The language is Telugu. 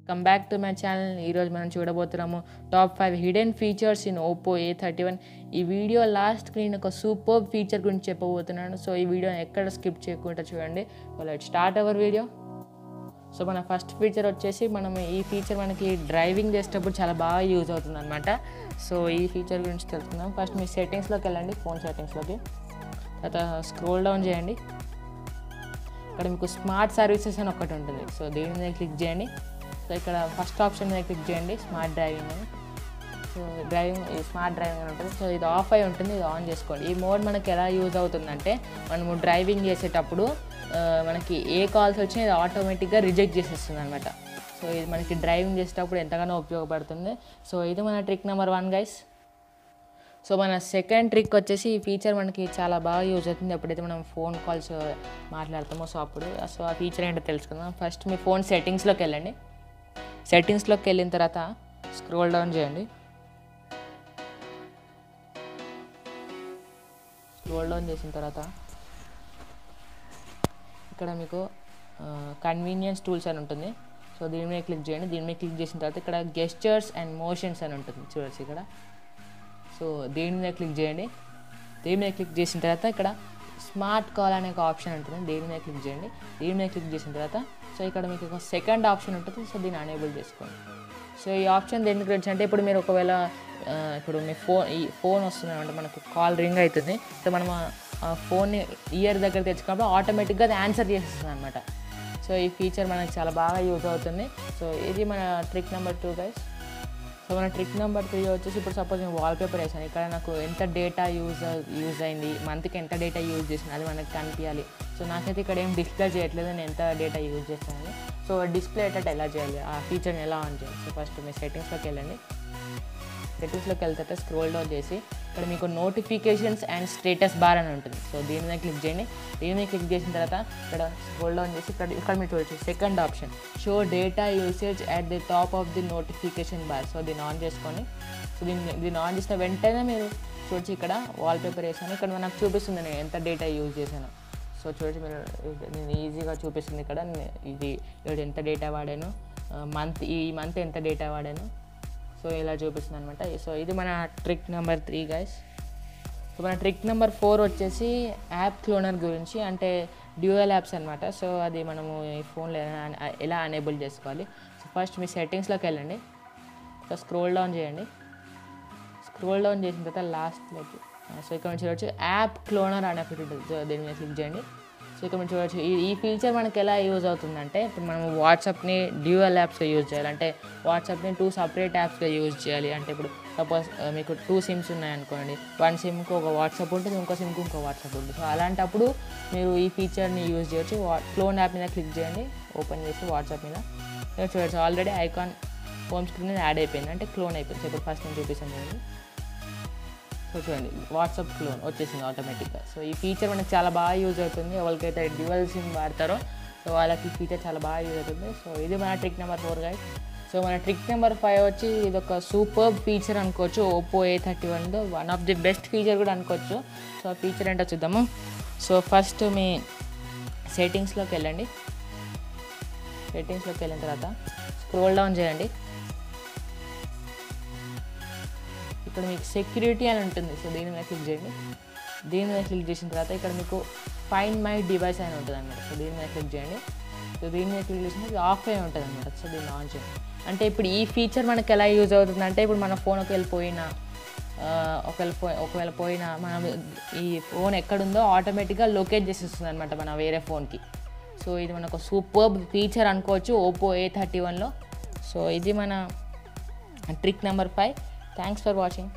Come back to my channel. ఈరోజు మనం చూడబోతున్నాము top 5 hidden features in Oppo A31. ఈ వీడియో లాస్ట్కి నేను ఒక సూపర్ ఫీచర్ గురించి చెప్పబోతున్నాను. సో ఈ వీడియోని ఎక్కడ స్కిప్ చేయకుండా చూడండి. Let's start our video. So మన ఫస్ట్ ఫీచర్ వచ్చేసి ఈ ఫీచర్ మనకి డ్రైవింగ్ చేసేటప్పుడు చాలా బాగా యూజ్ అవుతుంది అనమాట. సో ఈ ఫీచర్ గురించి తెలుసుకుందాం. ఫస్ట్ మీ సెట్టింగ్స్లోకి వెళ్ళండి, ఫోన్ సెట్టింగ్స్లోకి. తర్వాత స్క్రోల్ డౌన్ చేయండి. ఇక్కడ మీకు స్మార్ట్ సర్వీసెస్ అని ఒకటి ఉంటుంది. సో దీని మీద క్లిక్ చేయండి. సో ఇక్కడ ఫస్ట్ ఆప్షన్ మీద క్లిక్ చేయండి, స్మార్ట్ డ్రైవింగ్ అని. సో స్మార్ట్ డ్రైవింగ్ అని ఉంటుంది. సో ఇది ఆఫ్ అయి ఉంటుంది, ఇది ఆన్ చేసుకోండి. ఈ మోడ్ మనకి ఎలా యూజ్ అవుతుందంటే మనము డ్రైవింగ్ చేసేటప్పుడు మనకి ఏ కాల్స్ వచ్చినా ఇది ఆటోమేటిక్గా రిజెక్ట్ చేసేస్తుంది అనమాట. సో ఇది మనకి డ్రైవింగ్ చేసేటప్పుడు ఎంతగానో ఉపయోగపడుతుంది. సో ఇది మన ట్రిక్ నెంబర్ 1 గైస్. సో మన సెకండ్ ట్రిక్ వచ్చేసి ఈ ఫీచర్ మనకి చాలా బాగా యూజ్ అవుతుంది ఎప్పుడైతే మనం ఫోన్ కాల్స్ మాట్లాడతామో. సో ఆ ఫీచర్ ఏంటో తెలుసుకుందాం. ఫస్ట్ మీ ఫోన్ సెట్టింగ్స్లోకి వెళ్ళండి. సెట్టింగ్స్లోకి వెళ్ళిన తర్వాత స్క్రోల్ డౌన్ చేయండి. స్క్రోల్ డౌన్ చేసిన తర్వాత ఇక్కడ మీకు కన్వీనియన్స్ టూల్స్ అని ఉంటుంది. సో దీని మీద క్లిక్ చేయండి. దీని మీద క్లిక్ చేసిన తర్వాత ఇక్కడ గెస్చర్స్ అండ్ మోషన్స్ అని ఉంటుంది, చూడొచ్చు ఇక్కడ. సో దీని మీద క్లిక్ చేయండి. దీని మీద క్లిక్ చేసిన తర్వాత ఇక్కడ స్మార్ట్ కాల్ అనే ఒక ఆప్షన్ ఉంటుంది, దీని మీద క్లిక్ చేయండి. దీని మీద క్లిక్ చేసిన తర్వాత సో ఇక్కడ మీకు ఒక సెకండ్ ఆప్షన్ ఉంటుంది. సో దీన్ని అనేబుల్ చేసుకోండి. సో ఈ ఆప్షన్ దేనికి గురించి అంటే ఇప్పుడు మీరు ఒకవేళ ఇప్పుడు మీ ఫోన్ వస్తుంది అంటే మనకు కాల్ రింగ్ అవుతుంది. సో మనం ఆ ఫోన్ని ఇయర్ దగ్గర తెచ్చుకున్నప్పుడు ఆటోమేటిక్గా అది ఆన్సర్ చేసేస్తుంది అనమాట. సో ఈ ఫీచర్ మనకి చాలా బాగా యూజ్ అవుతుంది. సో ఇది మన ట్రిక్ నెంబర్ 2 గైస్. సో మన ట్రిక్ నెంబర్ 3 వచ్చేసి ఇప్పుడు సపోజ్ నేను వాల్పేపర్ వేసాను. ఇక్కడ నాకు ఎంత డేటా యూజ్ అయింది, మంత్కి ఎంత డేటా యూజ్ చేసిన అది మనకి కనిపించాలి. సో నాకైతే ఇక్కడ ఏం డిస్ప్లే చేయట్లేదు నేను ఎంత డేటా యూజ్ చేస్తానని. సో డిస్ప్లే అయ్యేటట్టు ఎలా చేయాలి, ఆ ఫీచర్ని ఎలా ఆన్ చేయాలి. సో ఫస్ట్ మీ సెట్టింగ్స్లోకి వెళ్ళండి. సెట్టింగ్స్లోకి వెళ్తే స్క్రోల్ డౌన్ చేసి ఇక్కడ మీకు నోటిఫికేషన్స్ అండ్ స్టేటస్ బార్ అని ఉంటుంది. సో దీని మీద క్లిక్ చేయండి. దీని మీద క్లిక్ చేసిన తర్వాత ఇక్కడ స్క్రోల్ డౌన్ చేసి ఇక్కడ మీరు చూడొచ్చు second option show data usage at the top of the notification bar. So దీన్ని ఆన్ చేసుకొని సో దీన్ని ఆన్ చేసిన వెంటనే మీరు చూడొచ్చు ఇక్కడ వాల్పేపర్ వేసాను. ఇక్కడ నాకు చూపిస్తుంది నేను ఎంత డేటా యూజ్ చేశాను. సో చూడొచ్చు మీరు, నేను ఈజీగా చూపిస్తుంది ఇక్కడ ఇది ఎంత డేటా వాడాను, ఈ మంత్ ఎంత డేటా వాడాను. సో ఇలా చూపిస్తుంది అనమాట. సో ఇది మన ట్రిక్ నెంబర్ 3 గైస్. సో మన ట్రిక్ నెంబర్ 4 వచ్చేసి యాప్ క్లోనర్ గురించి, అంటే డ్యూయల్ యాప్స్ అనమాట. సో అది మనము ఈ ఫోన్లో ఎలా అనేబుల్ చేసుకోవాలి. సో ఫస్ట్ మీ సెట్టింగ్స్లోకి వెళ్ళండి. సో స్క్రోల్ డౌన్ చేయండి. స్క్రోల్ డౌన్ చేసిన తర్వాత లాస్ట్లోకి సో ఇక్కడ నుంచి చూడవచ్చు యాప్ క్లోనర్ అనే ఒకటి ఉంటుంది. సో దీని మీద క్లిక్ చేయండి. సో ఇక్కడ మనం చూడవచ్చు ఈ ఫీచర్ మనకి ఎలా యూజ్ అవుతుందంటే ఇప్పుడు మనం వాట్సాప్ని డ్యూయల్ యాప్స్గా యూజ్ చేయాలి, అంటే వాట్సాప్ని 2 సపరేట్ యాప్స్గా యూజ్ చేయాలి. అంటే ఇప్పుడు సపోజ్ మీకు 2 సిమ్స్ ఉన్నాయనుకోండి, 1 సిమ్కి ఒక వాట్సాప్ ఉంటుంది, ఇంకో సిమ్కి ఇంకో వాట్సాప్ ఉంటుంది. సో అలాంటప్పుడు మీరు ఈ ఫీచర్ని యూజ్ చేయొచ్చు. క్లోన్ యాప్ మీద క్లిక్ చేయండి, ఓపెన్ చేసి వాట్సాప్ మీద చూడవచ్చు ఆల్రెడీ ఐకాన్ హోమ్ స్క్రీన్ మీద యాడ్ అయిపోయింది, అంటే క్లోన్ అయిపోయింది. సో ఇప్పుడు ఫస్ట్ నేను చూపిస్తాను చూడండి. సో చూడండి వాట్సాప్ క్లోన్ వచ్చేసింది ఆటోమేటిక్గా. సో ఈ ఫీచర్ మనకి చాలా బాగా యూజ్ అవుతుంది. ఎవరికైతే డ్యూయల్ సిమ్ వాడతారో సో వాళ్ళకి ఈ ఫీచర్ చాలా బాగా యూజ్ అవుతుంది. సో ఇది మన ట్రిక్ నెంబర్ 4 గైస్. సో మన ట్రిక్ నెంబర్ 5 వచ్చి ఇది ఒక సూపర్ ఫీచర్ అనుకోవచ్చు. Oppo A31లో one of the best feature కూడా అనుకోవచ్చు. సో ఆ ఫీచర్ ఏంటో చూద్దాము. సో ఫస్ట్ మీ సెట్టింగ్స్లోకి వెళ్ళండి. సెట్టింగ్స్లోకి వెళ్ళిన తర్వాత స్క్రోల్ డౌన్ చేయండి. ఇక్కడ మీకు సెక్యూరిటీ అని ఉంటుంది. సో దీని మీద క్లిక్ చేయండి. దీని మీద క్లిక్ చేసిన తర్వాత ఇక్కడ మీకు ఫైండ్ మై డివైస్ అని ఉంటుంది అనమాట. సో దీని మీద క్లిక్ చేయండి. సో దీని మీద క్లిక్ చేసిన ఆఫ్ అయి ఉంటుంది అనమాట. సో దీన్ని ఆన్ చేయండి. అంటే ఇప్పుడు ఈ ఫీచర్ మనకి ఎలా యూజ్ అవుతుంది అంటే ఇప్పుడు మన ఫోన్ ఒకవేళ పోయినా మనం ఈ ఫోన్ ఎక్కడుందో ఆటోమేటిక్గా లొకేట్ చేసేస్తుంది అనమాట మన వేరే ఫోన్కి. సో ఇది మనకు సూపర్ ఫీచర్ అనుకోవచ్చు Oppo A31లో. సో ఇది మన trick number 5. Thanks for watching.